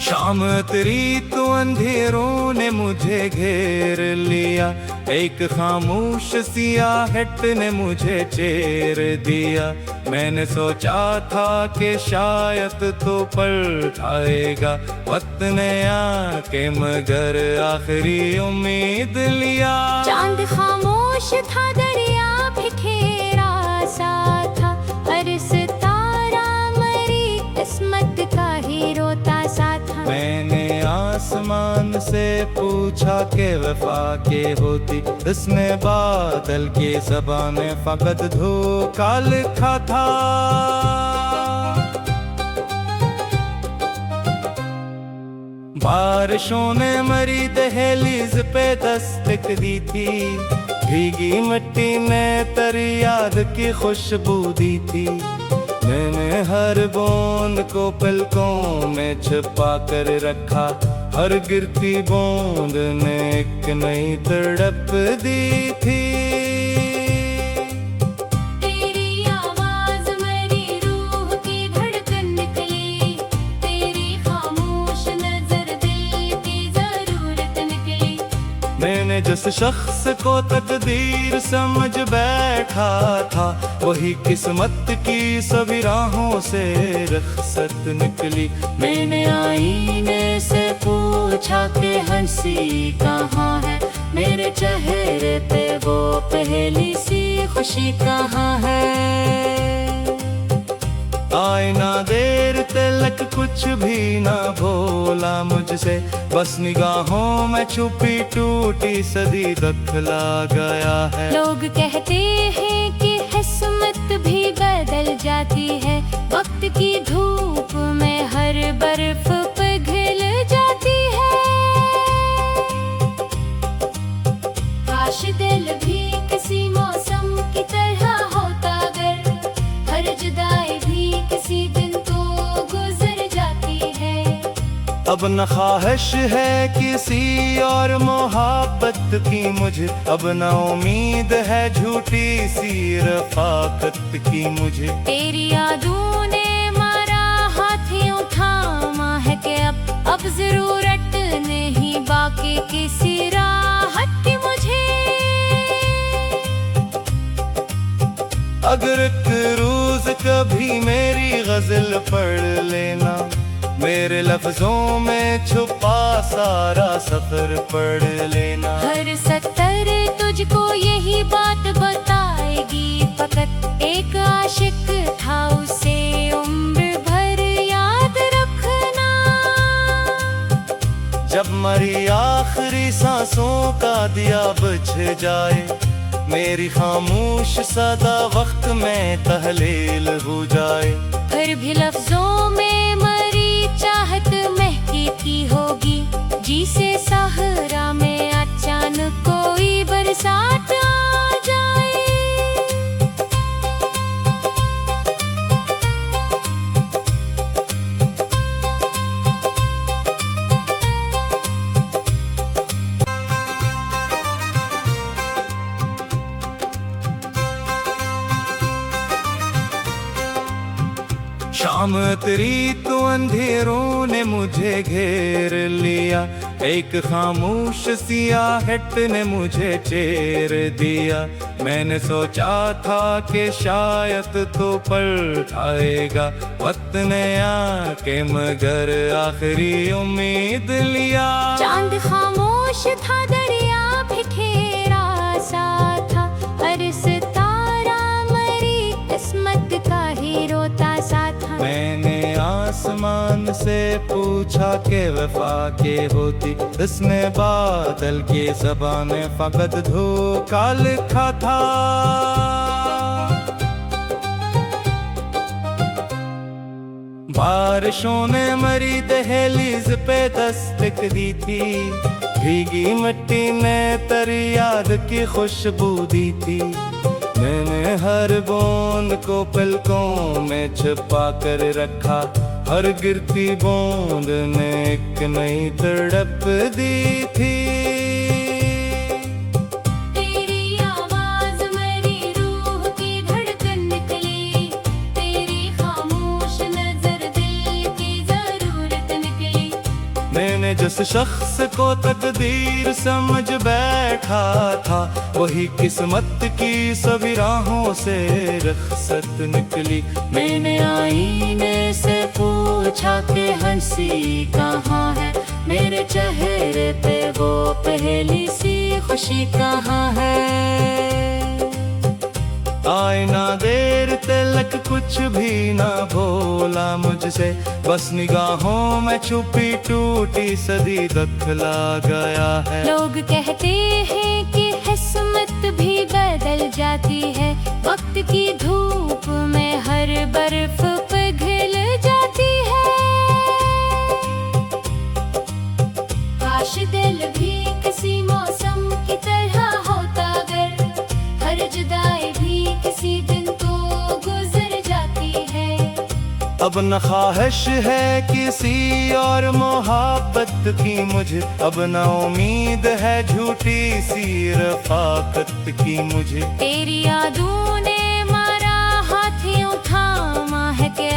शाम तेरी तो अंधेरों ने मुझे घेर लिया, एक खामोश सियाहट ने मुझे चेर दिया। मैंने सोचा था कि शायद तो पलट आएगा वक्त ने आके, मगर आखिरी उम्मीद लिया। चांद खामोश था, दरिया बिखेरा सा था, हर सितारा मरी किस्मत का ही रोता सा था। मैंने आसमान से पूछा कि वफा के होती, इसने बादल की ज़बान में फकत धोखा लिखा था। बारिशों ने मरी दहलीज पे दस्तक दी थी, भीगी मिट्टी ने तेरी याद की खुशबू दी थी। मैंने हर बूंद को पलकों में छुपा कर रखा, हर गिरती बूंद ने एक नई तड़प दी थी। तेरी आवाज मेरी रूह की धड़कन निकली, तेरी खामोश नजर दिल की जरूरत निकली। मैंने जिस शख्स को तकदीर समझ बैठा था, वही किस्मत की सभी राहों से रुखसत निकली। मैंने आईने से पूछा कि हंसी कहाँ है, मेरे चेहरे पे वो पहली सी खुशी कहाँ है। आईना देर तलक कुछ भी ना बोला मुझसे, बस निगाहों में छुपी टूटी सदी दखला गया है। लोग कहते हैं कि किस्मत भी बदल जाती है, वक्त की धूप में हर बर्फ पिघल जाती है। काश दिल भी किसी मौसम की तरह होता, अगर हर जुदाई भी किसी दिन तो गुजर जाती है। अब न ख्वाहिश है किसी और मोहब्बत की मुझे, अब न उम्मीद है झूठी सी रफाकत की मुझे। तेरी यादों ने मारा हाथियों थामा है कि अब जरूरत नहीं बाकी किसी राहत की मुझे। अगर एक रोज कभी मेरी गजल पढ़ लेना, मेरे लफ्जों में छुपा सारा सफर पढ़ लेना। हर सत्तर तुझको यही बात बताएगी, फकत एक आशिक था उसे उम्र भर याद रखना। जब मरी आखिरी सांसों का दिया बुझ जाए, मेरी खामोश सदा वक्त में तहलील हो जाए। फिर भी लफ्जों में मरी चाहत महकी की होगी, जी से सहरा में अचानक कोई बरसात आ जाए। शाम तेरी तो अंधेरों ने मुझे घेर लिया, एक खामोश सियाहट ने मुझे चेर दिया। मैंने सोचा था कि शायद तो पलट आएगा वक्त ने आके, मगर आखिरी उम्मीद लिया। चांद खामोश था, दरिया बिखेरा सा था, हर सितारा मरी किस्मत का ही रोता सा था। मैंने आसमान से पूछा कि वफा के होती, इसने बादल की ज़बान में फकत धोखा लिखा था। बारिशों ने मरी दहलीज पे दस्तक दी थी, भीगी मिट्टी ने तेरी याद की खुशबू दी थी। मैंने हर बूंद को पलकों में छुपा कर रखा, हर गिरती बूंद ने एक नई तड़प दी थी। तेरी आवाज मेरी रूह की धड़कन निकली, तेरी खामोश नजर दिल की जरूरत निकली। मैंने जिस शख्स को तकदीर समझ बैठा था, वही किस्मत की सभी राहों से रुखसत निकली। मैंने आईने से पूछा कि हंसी कहाँ है, मेरे चेहरे पे वो पहली सी खुशी कहाँ है। आईना देर तलक कुछ भी ना बोला मुझसे, बस निगाहों में छुपी टूटी सदी दखला गया है। लोग कहते हैं कि किस्मत भी बदल जाती है, वक्त की धूप में हर बर्फ पिघल जाती है। काश दिल भी किसी मौसम की तरह होता, अगर हर जुदाई भी किसी दिन तो गुजर जाती है। अब न ख्वाहिश है किसी और मोहब्बत की मुझे, अब न उम्मीद है झूठी सी रफाकत की मुझे। तेरी यादों ने मारा हाथ यूं थामा है कि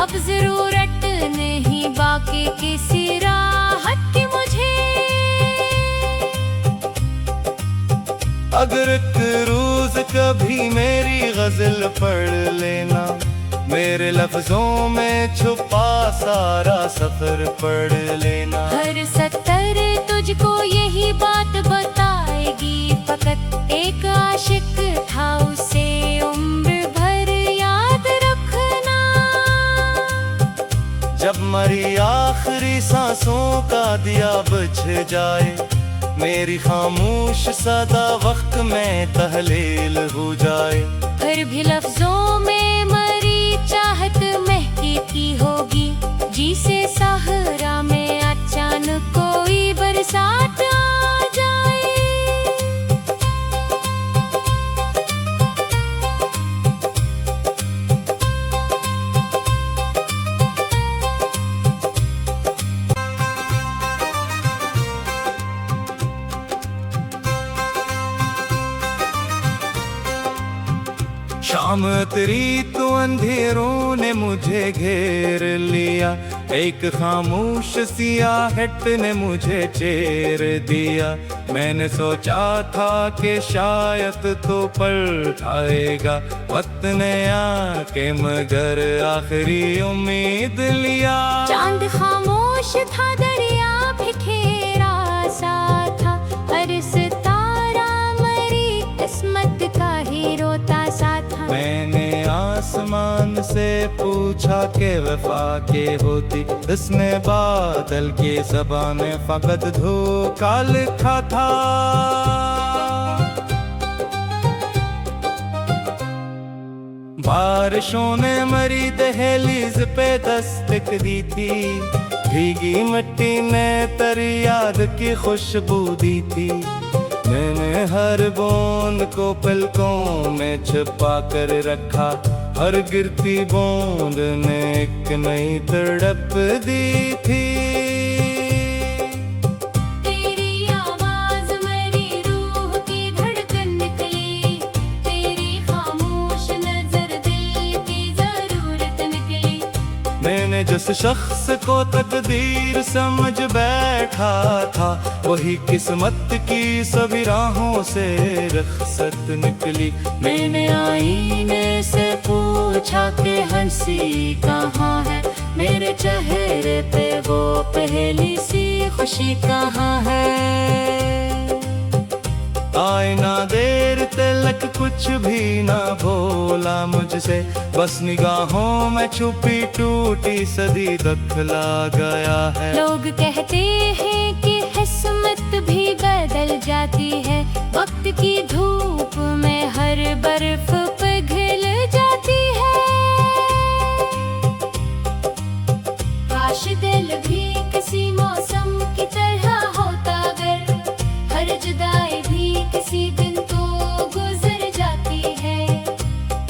अब जरूरत नहीं बाकी किसी राहत की मुझे। अगर एक रोज कभी मेरी गजल पढ़ लेना, मेरे लफ्जों में छुपा सारा सफर पढ़ लेना। हर सत्तर तुझको यही बात बताएगी, फकत एक आशिक था उसे उम्र भर याद रखना। जब मरी आखिरी सांसों का दिया बुझ जाए, मेरी खामोश सदा वक्त में तहलील हो जाए। फिर भी लफ्जों में मरी चाहत महकी होगी, जिसे सहरा में अचानक कोई बरसात आ जाए। शाम तेरी तो अंधेरों ने मुझे घेर लिया, एक खामोश सियाहट ने मुझे चेर दिया। मैंने सोचा था कि शायद तो पलट आएगा वक्त ने आके, मगर आखिरी उम्मीद लिया। चांद खामोश था, दरिया बिखेरा सा था, हर सितारा मरी किस्मत का ही रोता सा था। मैंने आसमान से पूछा कि वफा के होती, इसने बादल की ज़बान फकत धोखा लिखा था। बारिशों ने मरी दहलीज पे दस्तक दी थी, भीगी मिट्टी ने तेरी याद की खुशबू दी थी। मैंने हर बूंद को पलकों में छुपा कर रखा, हर गिरती बूंद ने एक नई तड़प दी थी। तेरी आवाज मेरी रूह की धड़कन निकली, तेरी खामोश नजर दिल की जरूरत निकली। मैंने जिस शख्स को तकदीर समझ बैठा था, वही किस्मत की सभी राहों से रुखसत निकली। मैंने आईने से पूछा कि हंसी कहाँ है, मेरे चेहरे पे वो पहली सी खुशी कहाँ है। आईना देर तलक कुछ भी ना बोला मुझसे, बस निगाहों में छुपी टूटी सदी दखला गया है। लोग कहते हैं कि किस्मत भी बदल जाती है, वक्त की धूप में हर बर्फ पिघल जाती है। काश दिल भी किसी मौसम की तरह होता, अगर हर जुदाई भी किसी दिन तो गुजर जाती है।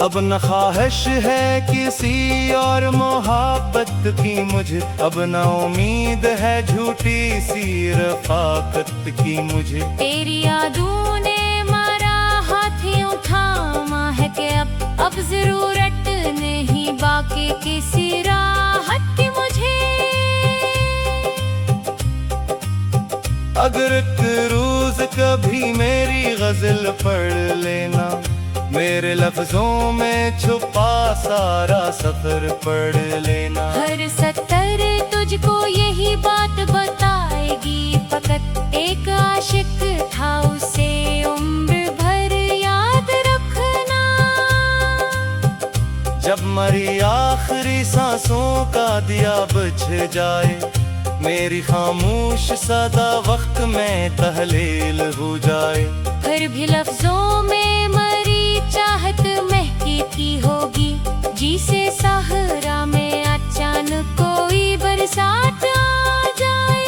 अब न ख्वाहिश है किसी और मोहब्बत की मुझे, अब न उम्मीद है झूठी सी रफाकत की मुझे। तेरी यादों ने मारा हाथ यूं थामा है कि अब जरूरत नहीं बाकी किसी राहत की मुझे। अगर एक रोज कभी मेरी गजल पढ़ लेना, मेरे लफ्जों में छुपा सारा सफर पढ़ लेना। हर सत्तर तुझको यही बात बताएगी, फकत एक आशिक था उसे उम्र भर याद रखना। जब मरी आखिरी सांसों का दिया बुझ जाए, मेरी खामोश सदा वक्त में तहलील हो जाए। फिर भी लफ्जों में मरी चाहत महकी की होगी, जिसे सहरा में अचानक कोई बरसात आ जाए।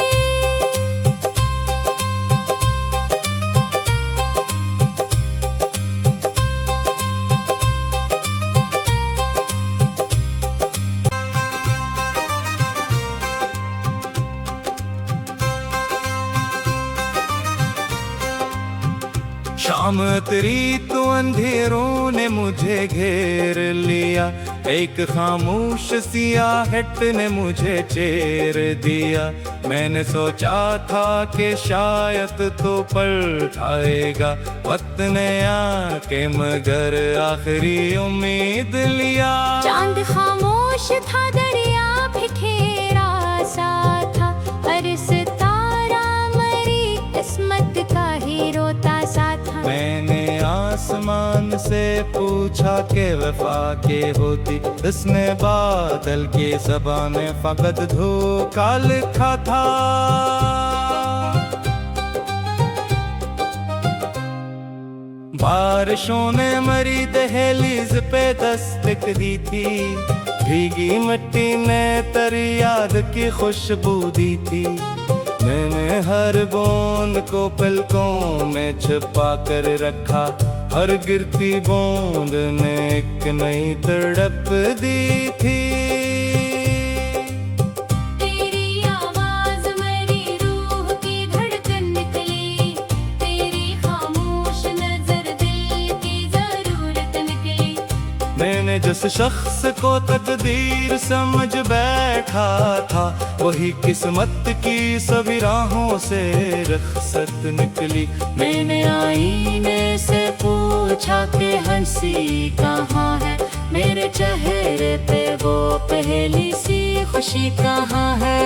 शाम तेरी तो अंधेरों ने मुझे घेर लिया, एक खामोश सियाहट ने मुझे चेर दिया। मैंने सोचा था कि शायद तो पलट आएगा वक्त ने आके, मगर आखिरी उम्मीद लिया। चांद खामोश था, दरिया बिखेरा सा था, हर सितारा मरी किस्मत का ही रोता सा था। मैंने आसमान से पूछा कि वफा के होती, इसने बादल की ज़बान में फकत धोखा लिखा था। बारिशों ने मरी दहलीज पे दस्तक दी थी, भीगी मिट्टी ने तेरी याद की खुशबू दी थी। मैंने हर बूंद को पलकों में छुपा कर रखा, हर गिरती बूंद ने एक नई तड़प दी थी। तेरी आवाज मेरी रूह की धड़कन निकली, तेरी खामोश नजर दिल की जरूरत निकली। मैंने जिस शख्स को तकदीर समझ बैठा था, वही किस्मत की सभी राहों से रुखसत निकली। मैंने आईने से पूछा कि हंसी कहाँ है, मेरे चेहरे पे वो पहली सी खुशी कहाँ है।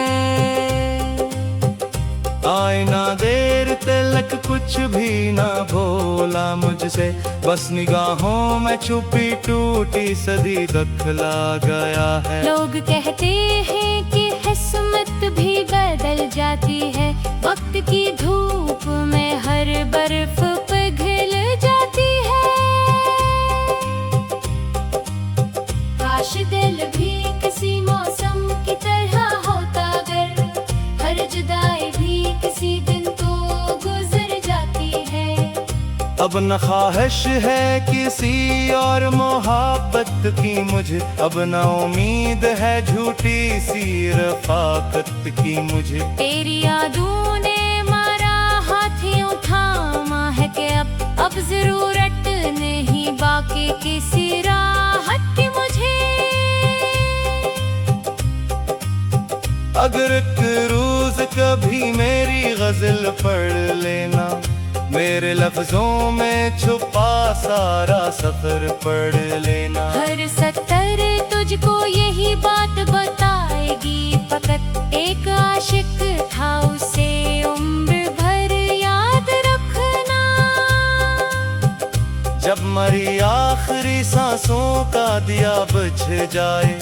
आईना देर तलक कुछ भी ना बोला मुझसे, बस निगाहों में छुपी टूटी सदी दखला गया है। लोग कहते हैं कि किस्मत भी बदल जाती है, वक्त की धूप में हर बर्फ पिघल जाती है। काश दिल भी किसी मौसम की तरह होता, अगर हर जुदाई भी किसी दिन तो गुजर जाती है। अब न ख्वाहिश है किसी और मोहब्बत की मुझे, अब न उम्मीद है झूठी सी रफाकत की मुझे। तेरी यादों ने मारा हाथ यूं थामा है कि अब जरूरत नहीं बाकी किसी राहत की मुझे। अगर एक रोज कभी मेरी गजल पढ़ लेना, मेरे लफ्जों में छुपा सारा सफर पढ़ लेना। हर सत्तर तुझको यही बात बताएगी, फकत एक आशिक था उसे उम्र भर याद रखना। जब मरी आखिरी सांसों का दिया बुझ जाए,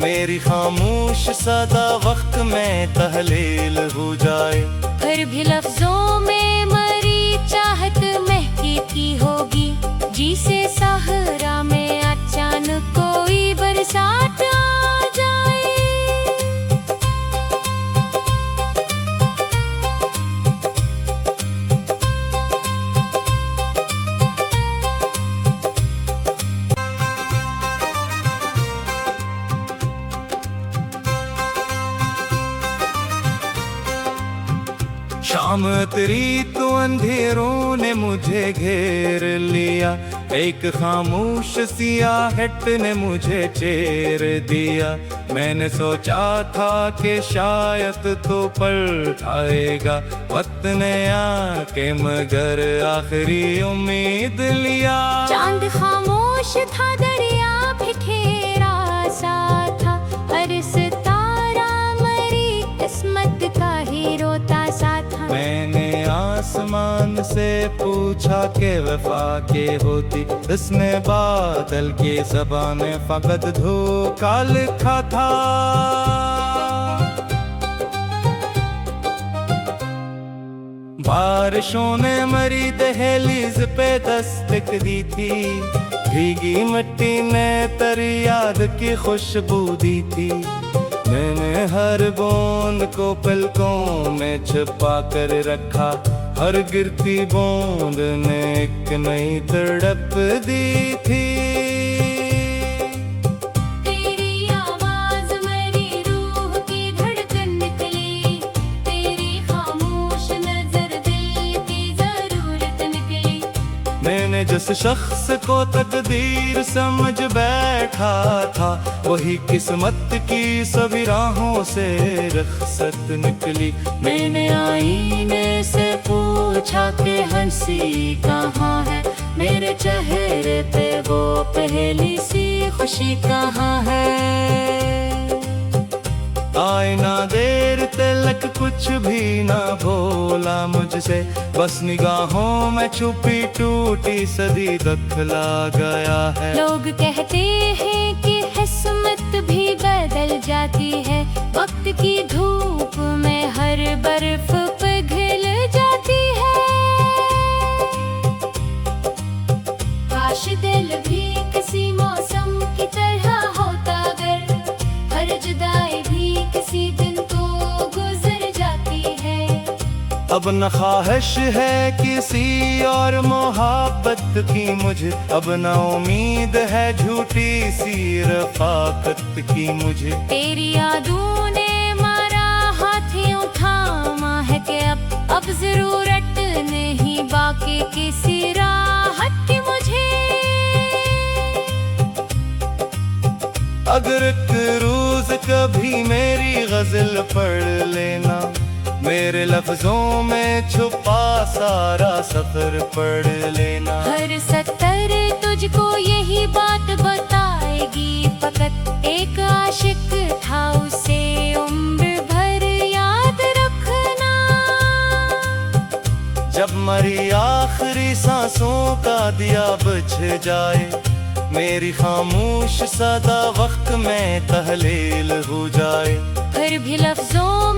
मेरी खामोश सदा वक्त में तहलील हो जाए। फिर भी लफ्जों में मरी चाहत महकी की होगी, जिसे सहरा में अचानक कोई बरसात आ जाए। शाम तेरी तो अंधेरों ने मुझे घेर लिया, एक खामोश सियाहट ने मुझे चेर दिया। मैंने सोचा था कि शायद तो पलट आएगा वक्त ने आके, मगर आखिरी उम्मीद लिया। चांद खामोश था, दरिया भी ठहरा सा था, हर सितारा मरी किस्मत का ही रोता सा था। मैंने आसमान से पूछा कि वफा के होती, उसने बादल की ज़बान फकत धोखा लिखा था। बारिशों ने मरी दहलीज पे दस्तक दी थी, भीगी मिट्टी ने तेरी याद की खुशबू दी थी। मैंने हर बूंद को पलकों में छुपा कर रखा, हर गिरती बूंद ने एक नई तड़प दी थी। तेरी आवाज मेरी रूह की धड़कन निकली, तेरी खामोश नजर दिल की जरूरत निकली। मैंने जिस शख्स को तकदीर समझ बैठा था, वही किस्मत की सभी राहों से रुखसत निकली। मैंने आईने से पूछा कि हंसी कहाँ है, मेरे चेहरे पे वो पहली सी खुशी कहाँ है। आईना देर तलक कुछ भी ना बोला मुझसे, बस निगाहों में छुपी टूटी सदी दखला गया है। लोग कहते हैं कि किस्मत भी बदल जाती है, वक्त की धूप में हर बर्फ पिघल जाती है। काश दिल भी किसी मौसम की तरह होता, अगर हर जुदाई भी किसी दिन को गुजर जाती है। अब न ख्वाहिश है किसी और मोहब्बत की मुझे, अब न उम्मीद है झूठी सी रफाकत की मुझे। तेरी यादों ने मारा हाथ यूं थामा है कि अब जरूरत नहीं बाकी किसी राहत की मुझे। अगर एक रोज कभी मेरी गजल पढ़ लेना, मेरे लफ्जों में छुपा सारा सफर पढ़ लेना। हर सतर तुझको यही बात बताएगी, फकत एक आशिक था उसे उम्र भर याद रखना। जब मरी आखिरी सांसों का दिया बुझ जाए, मेरी खामोश सदा वक्त में तहलील हो जाए। फिर भी लफ्जों